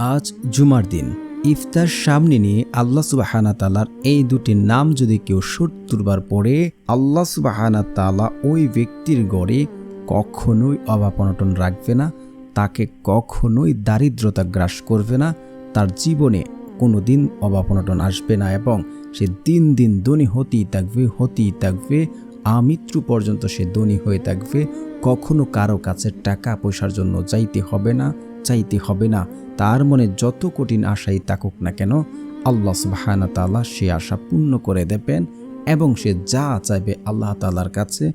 আজ জুমার দিন ইফতার সামনে নিয়ে আল্লাহ সুবহানাহু তাআলার এই দুটি নাম যদি কেউ ৭০ বার পড়ে, আল্লাহ সুবহানাহু তাআলা ওই ব্যক্তির ঘরে কখনোই অভাব অনটন রাখবে না, তাকে কখনোই দারিদ্রতা গ্রাস করবে না, তার জীবনে কোনো দিন অভাব অনটন আসবে না এবং সে দিন দিন ধনী হতেই থাকবে আমৃত্যু পর্যন্ত সে ধনী হয়ে থাকবে। কখনো কারো কাছে টাকা পয়সার জন্য চাইতে হবে না। তার মনে যত কঠিন আশাই থাকুক না কেন, আল্লাহ সুবহানাহু তাআলা সে আশা পূর্ণ করে দেবেন এবং সে যা চাইবে আল্লাহ তাআলার কাছে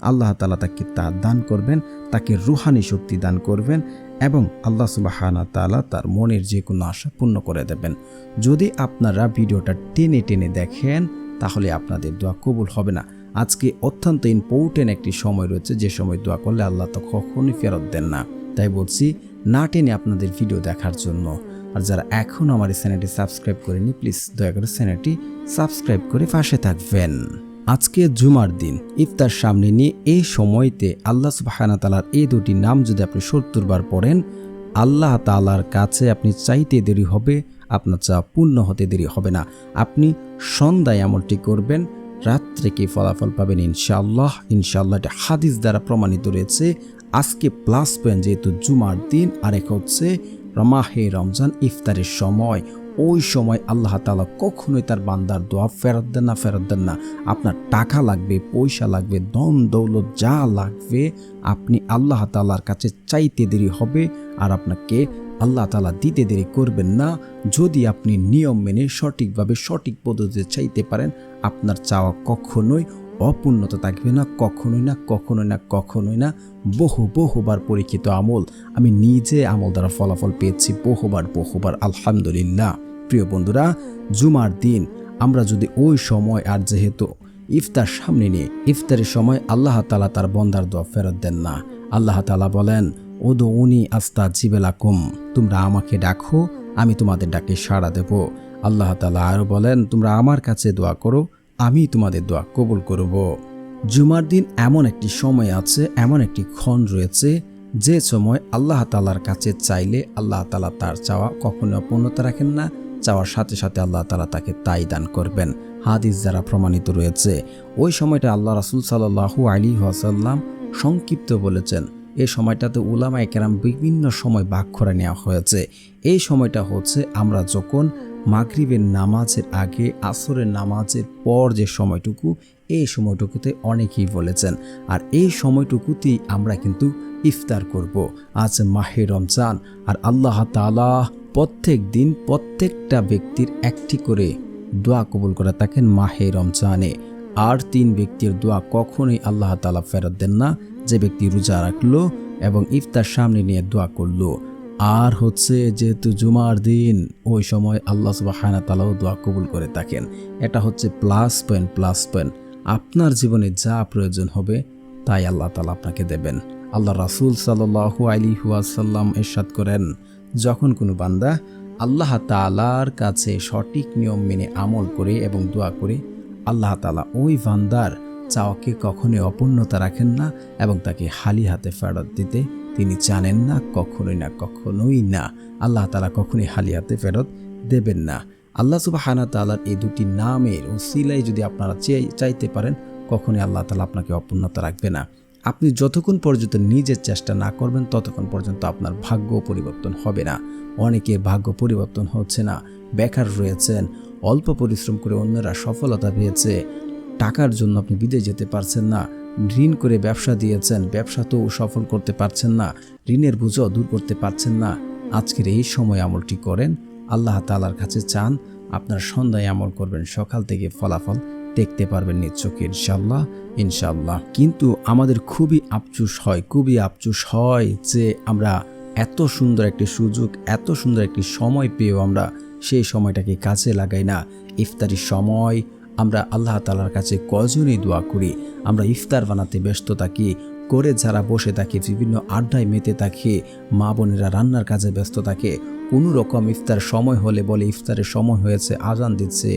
আল্লাহ তাআলা তাকে তা দান করবেন, তাকে রুহানি শক্তি দান করবেন এবং আল্লাহ সুবহানাহু তাআলা তার মনের যে কোনো আশা পূর্ণ করে দেবেন। যদি আপনারা ভিডিওটা টেনে টেনে দেখেন তাহলে আপনাদের দোয়া কবুল হবে না। আজকে অত্যন্ত ইম্পর্টেন্ট একটি সময় রয়েছে, যে সময় দোয়া করলে আল্লাহ তো কখনোই ফেরত দেন না। তাই বলছি না টেনে আপনাদের ভিডিও দেখার জন্য। আর যারা এখনও আমার এই চ্যানেলটি সাবস্ক্রাইব করেনি, প্লিজ দয়া করে চ্যানেলটি সাবস্ক্রাইব করে পাশে থাকবেন। আজকে জুমার দিন ইফতার সামনে নিয়ে এই সময়তে আল্লাহ সুবহানাহু তাআলার এই দুটি নাম যদি আপনি ৭০ বার পড়েন, আল্লাহ তাআলার কাছে আপনি চাইতে দেরি হবে, আপনার চাওয়া পূর্ণ হতে দেরি হবে না। আপনি সন্ধ্যায় আমলটি করবেন, রাত্রে কি ফলাফল পাবেন ইনশাআল্লাহ। এটা হাদিস দ্বারা প্রমাণিত রয়েছে। আজকে প্লাস পয়েন্ট যেহেতু জুমার দিন, আরেক হচ্ছে মাহে রমজান ইফতারের সময়, ওই সময় আল্লাহ তাআলা কখনোই তার বান্দার দোয়া ফেরত দেন না। আপনার টাকা লাগবে, পয়সা লাগবে, ধন দৌলত যা লাগবে আপনি আল্লাহ তাআলার কাছে চাইতে দেরি হবে আর আপনাকে আল্লাহ তাআলা দিতে দেরি করবেন না। যদি আপনি নিয়ম মেনে সঠিকভাবে সঠিক পদ্ধতিতে চাইতে পারেন, আপনার চাওয়া কখনোই অপূর্ণত থাকবে না, কখনোই না। বহুবার পরীক্ষিত আমল, আমি নিজে আমল দ্বারা ফলাফল পেয়েছি বহুবার। আলহামদুলিল্লাহ। প্রিয় বন্ধুরা, জুমার দিন আমরা যদি ওই সময়, আর যেহেতু ইফতার সামনে নিয়ে ইফতারের সময় আল্লাহ তাআলা তার বান্দার দোয়া ফেরত দেন না। আল্লাহ তাআলা বলেন, উদউনি আস্তাজিব লাকুম, তোমরা আমাকে ডাকো, আমি তোমাদের ডাকে সাড়া দেব। আল্লাহ তাআলা আরো বলেন, তোমরা আমার কাছে দোয়া করো, আমি তোমাদের দোয়া কবুল করব। জুমার দিন এমন একটি সময় আছে, এমন একটি ক্ষণ রয়েছে, যে সময় আল্লাহ তাআলার কাছে চাইলে আল্লাহ তাআলা তার চাওয়া কখনো অপূর্ণতা রাখেন না, চাওয়ার সাথে সাথে আল্লাহ তাআলা তাকে তাই দান করবেন। হাদিস দ্বারা প্রমাণিত রয়েছে। ওই সময়টা আল্লাহ রাসূল সাল্লাল্লাহু আলাইহি ওয়াসাল্লাম সংক্ষিপ্ত বলেছেন। এই সময়টাতে উলামায়ে কেরাম বিভিন্ন সময় ভাগ করে নেওয়া হয়েছে। এই সময়টা হচ্ছে আমরা যখন মাগরিবের নামাজের আগে, আসরের নামাজের পর যে সময়টুকু, এই সময়টুকুতে অনেকেই বলেছেন। আর এই সময়টুকুতেই আমরা কিন্তু ইফতার করব। আজ মাহে রমজান, আর আল্লাহ তাআলা প্রত্যেক দিন প্রত্যেকটা ব্যক্তির একটি করে দোয়া কবুল করে থাকেন মাহে রমজানে। আর 3 ব্যক্তির দোয়া কখনোই আল্লাহ তাআলা ফেরত দেন না, যে ব্যক্তি রোজা রাখলো এবং ইফতার সামনে নিয়ে দোয়া করলো। আর হচ্ছে যেহেতু জুমার দিন, ওই সময় আল্লাহ সুবহানাহু তাআলাও দোয়া কবুল করে থাকেন। এটা হচ্ছে প্লাস পয়েন্ট। আপনার জীবনে যা প্রয়োজন হবে তাই আল্লাহ তাআলা আপনাকে দেবেন। আল্লাহ রাসূল সাল্লাল্লাহু আলাইহি ওয়াসাল্লাম ইরশাদ করেন, যখন কোনো বান্দা আল্লাহ তাআলার কাছে সঠিক নিয়ম মেনে আমল করে এবং দোয়া করে, আল্লাহ তাআলা ওই বান্দার চাওয়াকে কখনোই অপূর্ণতা রাখেন না এবং তাকে খালি হাতে ফেরত দিতে তিনি জানেন না, কখনোই না। আল্লাহ তাআলা কখনোই খালি হাতে ফেরত দেবেন না। আল্লাহ সুবহানাহু তাআলার এই দুটি নামের উসিলায় যদি আপনারা চাইতে পারেন, কখনোই আল্লাহ তাআলা আপনাকে অপূর্ণতা রাখবে না। আপনি যতক্ষণ পর্যন্ত নিজের চেষ্টা না করবেন, ততক্ষণ পর্যন্ত আপনার ভাগ্য পরিবর্তন হবে না। অনেকে ভাগ্য পরিবর্তন হচ্ছে না, বেকার রয়েছেন, অল্প পরিশ্রম করে অন্যরা সফলতা পেয়েছে, টাকার জন্য আপনি বিদেশ যেতে পারছেন না, ঋণ করে ব্যবসা দিয়েছেন, ব্যবসাতেও সফল করতে পারছেন না, ঋণের বোঝাও দূর করতে পারছেন না। আজকের এই সময় আমলটি করেন, আল্লাহ তাআলার কাছে চান, আপনার সন্ধ্যায় আমল করবেন, সকাল থেকে ফলাফল দেখতে পারবেন নিজ চোখে ইনশাআল্লাহ। কিন্তু আমাদের খুবই আফসোস হয় যে আমরা এত সুন্দর একটি সুযোগ, এত সুন্দর একটি সময় পেয়েও আমরা সেই সময়টাকে কাজে লাগাই না। ইফতারির সময় আমরা আল্লাহ তাআলার কাছে কজনই দোয়া করি, আমরা ইফতার বানাতে ব্যস্ত থাকি, করে যারা বসে থাকে বিভিন্ন আড্ডায় মেতে থাকে, মা বোনেরা রান্নার কাজে ব্যস্ত থাকে। কোনো রকম ইফতার সময় হলে বলে ইফতারের সময় হয়েছে, আজান দিচ্ছে,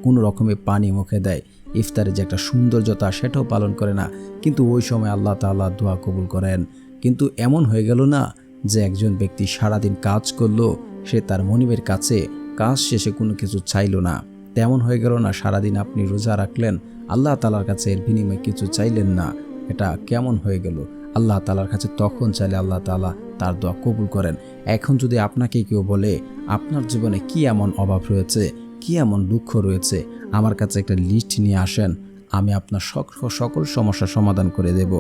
কোনো রকমে পানি মুখে দেয়। ইফতারে যে একটা সৌন্দর্যতা, সেটাও পালন করে না। কিন্তু ওই সময় আল্লাহ তাআলা দোয়া কবুল করেন। কিন্তু এমন হয়ে গেল না যে একজন ব্যক্তি সারাদিন কাজ করলো, সে তার মনিবের কাছে কাজ শেষে কোনো কিছু চাইল না। তেমন হয়ে গেল না সারাদিন আপনি রোজা রাখলেন, আল্লাহ তাআলার কাছে এর বিনিময়ে কিছু চাইলেন না। এটা কেমন হয়ে গেল? আল্লাহ তাআলার কাছে তখন চাইলে আল্লাহ তাআলা তার দোয়া কবুল করেন। এখন যদি আপনাকে কেউ বলে আপনার জীবনে কি এমন অভাব রয়েছে, কি এমন দুঃখ রয়েছে, আমার কাছে একটা লিস্ট নিয়ে আসেন, আমি আপনার সকল সমস্যার সমাধান করে দেব।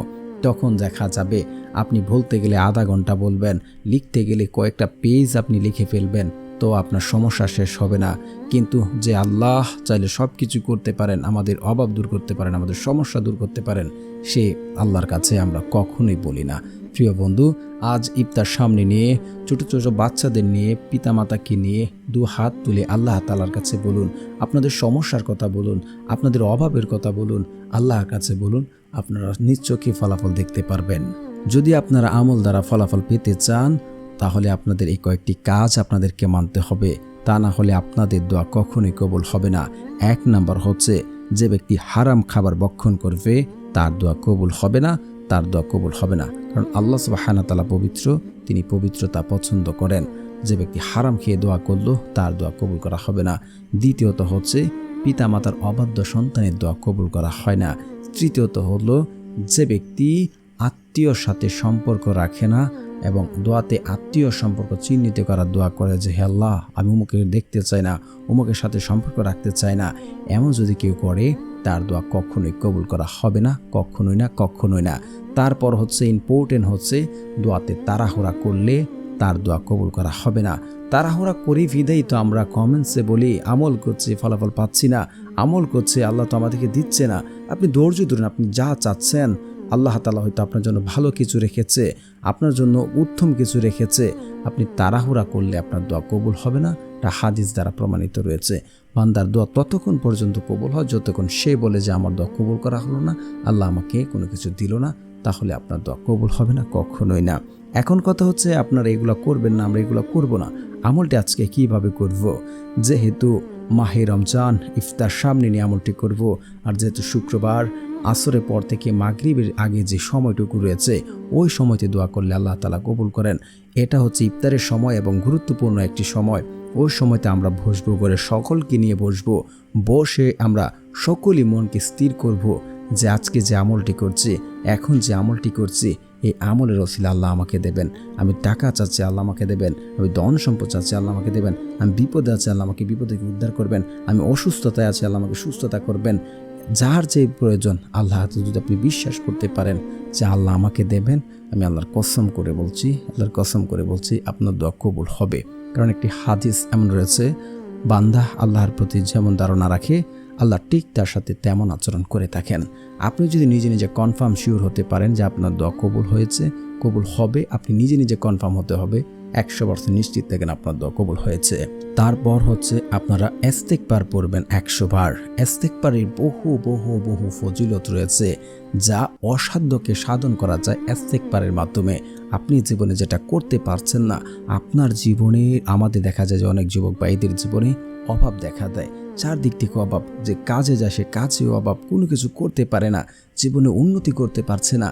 তখন দেখা যাবে আপনি বলতে গেলে আধা ঘন্টা বলবেন, লিখতে গেলে কয়েকটা পেজ আপনি লিখে ফেলবেন, তো আপনার সমস্যা শেষ হবে না। কিন্তু যে আল্লাহ চাইলে সব কিছু করতে পারেন, আমাদের অভাব দূর করতে পারেন, আমাদের সমস্যা দূর করতে পারেন, সে আল্লাহর কাছে আমরা কখনোই বলি না। প্রিয় বন্ধু, আজ ইফতার সামনে নিয়ে ছোট ছোট বাচ্চাদের নিয়ে, পিতামাতাকে নিয়ে দু হাত তুলে আল্লাহ তাআলার কাছে বলুন, আপনাদের সমস্যার কথা বলুন, আপনাদের অভাবের কথা বলুন, আল্লাহর কাছে বলুন, আপনারা নিশ্চয়ই ফলাফল দেখতে পারবেন। যদি আপনারা আমল দ্বারা ফলাফল পেতে চান, তাহলে আপনাদের এই কয়েকটি কাজ আপনাদেরকে মানতে হবে, তা না হলে আপনাদের দোয়া কখনোই কবুল হবে না। 1 নাম্বার হচ্ছে, যে ব্যক্তি হারাম খাবার ভক্ষণ করবে তার দোয়া কবুল হবে না, তার দোয়া কবুল হবে না। কারণ আল্লাহ সুবহানাহু ওয়া তাআলা পবিত্র, তিনি পবিত্রতা পছন্দ করেন। যে ব্যক্তি হারাম খেয়ে দোয়া করলো তার দোয়া কবুল করা হবে না। দ্বিতীয়ত হচ্ছে, পিতামাতার অবাধ্য সন্তানের দোয়া কবুল করা হয় না। তৃতীয়ত হলো, যে ব্যক্তি আত্মীয়র সাথে সম্পর্ক রাখে না এবং দোয়াতে আত্মীয় সম্পর্ক চিহ্নিত করার দোয়া করে যে, হে আল্লাহ, আমি উমুকে দেখতে চাই না, উমুকের সাথে সম্পর্ক রাখতে চাই না, এমন যদি কেউ করে তার দোয়া কখনোই কবুল করা হবে না, কখনোই না, কখনোই না। তারপর হচ্ছে ইম্পর্টেন্ট হচ্ছে, দোয়াতে তাড়াহুড়া করলে তার দোয়া কবুল করা হবে না। তাড়াহুড়া করি বিদায়ী তো আমরা কমেন্টসে বলি আমল করছি ফলাফল পাচ্ছি না, আমল করছে আল্লাহ তো আমাদেরকে দিচ্ছে না। আপনি ধৈর্য ধরুন, আপনি যা চাচ্ছেন আল্লাহ তাআলা হয়তো আপনার জন্য ভালো কিছু রেখেছে, আপনার জন্য উত্তম কিছু রেখেছে। আপনি তাড়াহুড়া করলে আপনার দোয়া কবুল হবে না, এটা হাদিস দ্বারা প্রমাণিত রয়েছে। বান্দার দোয়া ততক্ষণ পর্যন্ত কবুল হয় যতক্ষণ সে বলে যে আমার দোয়া কবুল করা হলো না, আল্লাহ আমাকে কোনো কিছু দিল না, তাহলে আপনার দোয়া কবুল হবে না, কখনোই না। এখন কথা হচ্ছে, আপনারা এগুলো করবেন না, আমরা এগুলো করব না। আমলটি আজকে কিভাবে করব? যেহেতু মাহে রমজান, ইফতার সামনে নিয়ে আমলটি করব, আর যেহেতু শুক্রবার আসরের পর থেকে মাগরিবের আগে যে সময়টুকু রয়েছে, ওই সময়তে দোয়া করলে আল্লাহ তাআলা কবুল করেন। এটা হচ্ছে ইফতারের সময় এবং গুরুত্বপূর্ণ একটি সময়। ওই সময়তে আমরা বসবো, করে সকলকে নিয়ে বসবো, বসে আমরা সকলেই মনকে স্থির করব যে আজকে যে আমলটি করছি, এখন যে আমলটি করছি, এই আমলের ওসিলা আল্লাহ আমাকে দেবেন। আমি টাকা চাচ্ছি, আল্লাহ আমাকে দেবেন। আমি ধন সম্পদ চাচ্ছি, আল্লাহ আমাকে দেবেন। আমি বিপদে আছি, আল্লাহ আমাকে বিপদ থেকে উদ্ধার করবেন। আমি অসুস্থতায় আছি, আল্লাহ আমাকে সুস্থতা করবেন। যার যে প্রয়োজন, আল্লাহ যদি আপনি বিশ্বাস করতে পারেন যে আল্লাহ আমাকে দেবেন, আমি আল্লাহর কসম করে বলছি আপনার দোয়া কবুল হবে। কারণ একটি হাদিস এমন রয়েছে, বান্দা আল্লাহর প্রতি যেমন ধারণা রাখে, আল্লাহ ঠিক তার সাথে তেমন আচরণ করে থাকেন। আপনি যদি নিজে নিজে কনফার্ম শিওর হতে পারেন যে আপনার দোয়া কবুল হয়েছে, কবুল হবে, আপনি নিজে নিজে কনফার্ম হতে হবে, 100% নিশ্চিত থাকেন আপনার দোয়া কবুল হয়েছে। তারপর হচ্ছে, আপনারা ইস্তেগফার পড়বেন 100 বার। ইস্তেগফারের বহু ফজিলত রয়েছে, যা অসাধ্যকে সাধন করা যায় ইস্তেগফারের মাধ্যমে। আপনি জীবনে যেটা করতে পারছেন না, আপনার জীবনে আমাদের দেখা যায় যে অনেক যুবক ভাইদের জীবনে অভাব দেখা দেয়, চারদিক থেকে অভাব, যে কাজে যায় সে কাজেও অভাব, কোনো কিছু করতে পারে না, জীবনে উন্নতি করতে পারছে না।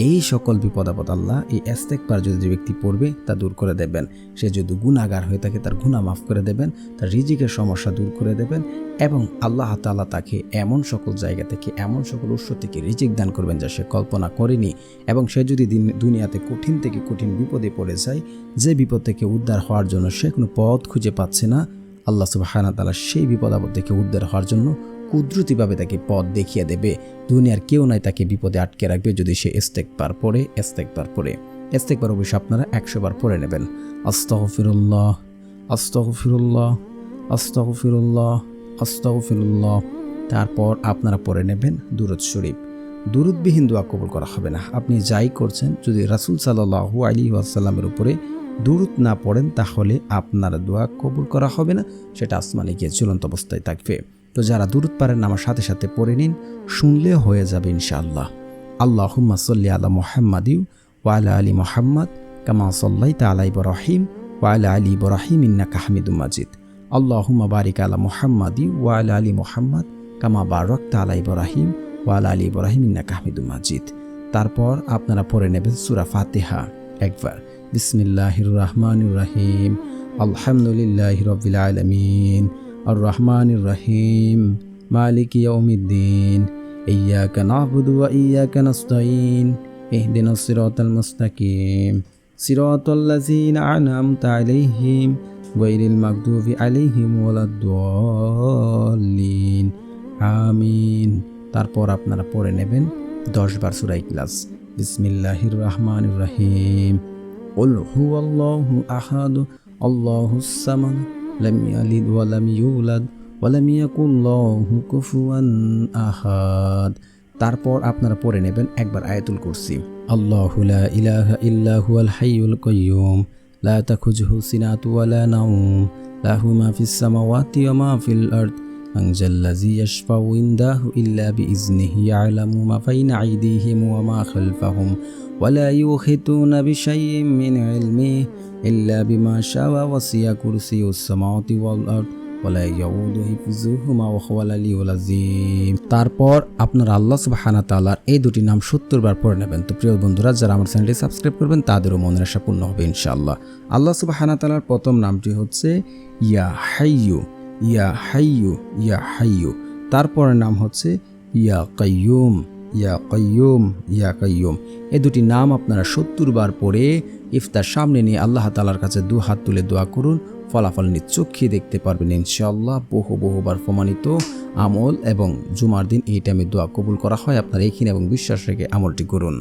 এই সকল বিপদ আপদ আল্লাহ এই ইস্তেগফার যদি যে ব্যক্তি পড়বে তা দূর করে দেবেন। সে যদি গুনাহগার হয়ে থাকে তার গুনাহ মাফ করে দেবেন, তার রিজিকের সমস্যা দূর করে দেবেন, এবং আল্লাহ তাআলা তাকে এমন সকল জায়গা থেকে, এমন সকল উৎস থেকে রিজিক দান করবেন যা সে কল্পনা করেনি। এবং সে যদি দুনিয়াতে কঠিন থেকে কঠিন বিপদে পড়ে যায়, যে বিপদ থেকে উদ্ধার হওয়ার জন্য সে কোনো পথ খুঁজে পাচ্ছে না, আল্লাহ সুবহানাহু ওয়া তাআলা সেই বিপদ আপদ থেকে উদ্ধার হওয়ার জন্য কুদরতিভাবে তাকে পথ দেখিয়ে দেবে। দুনিয়ার কেউ নাই তাকে বিপদে আটকে রাখবে যদি সে ইস্তেগফার পড়ে। ইস্তেগফার অবশ্যই আপনারা 100 বার পড়ে নেবেন। আস্তাগফিরুল্লাহ, আস্তাগফিরুল্লাহ, আস্তাগফিরুল্লাহ, আস্তাগফিরুল্লাহ। তারপর আপনারা পড়ে নেবেন দুরূদ শরীফ। দুরূদবিহীন দোয়া কবুল করা হবে না। আপনি যাই করছেন, যদি রাসূল সাল্লাল্লাহু আলাইহি ওয়াসাল্লামের উপরে দুরূদ না পড়েন, তাহলে আপনার দোয়া কবুল করা হবে না, সেটা আসমানে গিয়ে ঝুলন্ত অবস্থায় থাকবে। তো যারা দুরূদ পারেন আমার সাথে সাথে পড়ে নিন, শুনলে হয়ে যাবে ইনশাআল্লাহ। আল্লাহুম্মা সাল্লি আলা মুহাম্মাদি ওয়া আলা আলি মুহাম্মাদ কামা সাল্লাইতা আলা ইব্রাহিম ওয়া আলা আলি ইব্রাহিম ইন্নাকা হামিদুম মাজিদ। আল্লাহুম্মা বারিক আলা মুহাম্মাদি ওয়া আলা আলি মুহাম্মাদ কামা বারাকতা আলা ইব্রাহিম ওয়া আলা আলি ইব্রাহিম ইন্নাকা হামিদুম মাজিদ। তারপর আপনারা পড়ে নেবেন সূরা ফাতিহা একবার। বিসমিল্লাহির রহমানির রহিম। আলহামদুলিল্লাহি রাব্বিল আলামিন আর রহমানির রহিম মালিকি ইয়াউমিদ্দিন ইয়্যাকা না'বুদু ওয়া ইয়্যাকা নাস্তাঈন ইহদিনাস সিরাতাল মুস্তাকিম সিরাতাল লাযীনা আন'আমতা আলাইহিম গায়রিল মাগদুবি আলাইহিম ওয়ালাদ-দাল্লিন আমিন। তারপর আপনারা পড়ে নেবেন 10 বার সূরা ইখলাস। বিসমিল্লাহির রহমানির রহিম কুল হুয়াল্লাহু আহাদ আল্লাহুস সামাদ লাম ইয়ালিদ ওয়া লাম ইউলাদ ওয়া লাম ইয়াকুল লাহু কুফুয়ান আহাদ। তারপর আপনারা পড়ে নেবেন একবার আয়াতুল কুরসি। আল্লাহু লা ইলাহা ইল্লা হুয়াল হাইয়ুল কাইয়্যুম লা তাখুযুহু সিনাতু ওয়া লা নাওম লাহু মা ফিস সামাওয়াতি ওয়া মা ফিল আরদ মান যাল্লাযী ইয়াশফাউ ইনদাহু ইল্লা বিইজনিহি ইয়া'লামু মা বাইনা আইদিহিম ওয়া মা খালফাহুম ওয়া লা ইউহিতুনা বিশাইইন মিন ইলমিহি ইল্লা বিমা শাআ ওয়াসি'a কুরসিয়ুস সামাওয়াতি ওয়াল আরদ ওয়ালা ইয়াউদু হিফযুহুমা ওয়া হুয়াল আলিয়্যুল আযীম। তারপর আপনারা আল্লাহ সুবহানাহু ওয়া তাআলার এই দুটি নাম 70 বার পড়ে নেবেন। তো প্রিয় বন্ধুরা, যারা আমার চ্যানেলটি সাবস্ক্রাইব করবেন তাদেরও মনের আশা পূর্ণ হবে ইনশাআল্লাহ। আল্লাহ সুবহানাহু ওয়া তাআলার প্রথম নামটি হচ্ছে ইয়া হাইয়্যু, ইয়া হাইয়্যু, ইয়া হাইয়্যু। তারপরের নাম হচ্ছে ইয়া কাইয়্যুম, ইয়া কাইয়্যুম, ইয়া কাইয়্যুম। এই দুটি নাম আপনারা 70 বার পড়ে ইফতার সামনে নিয়ে আল্লাহ তাআলার কাছে দু হাত তুলে দোয়া করুন। ফলাফল নিশ্চয়ই দেখতে পারবেন ইনশাআল্লাহ। বহুবার প্রমাণিত আমল এবং জুমার দিন এই টাইমে দোয়া কবুল করা হয়। আপনারা এখানে এবং বিশ্বাস রেখে আমলটি করুন।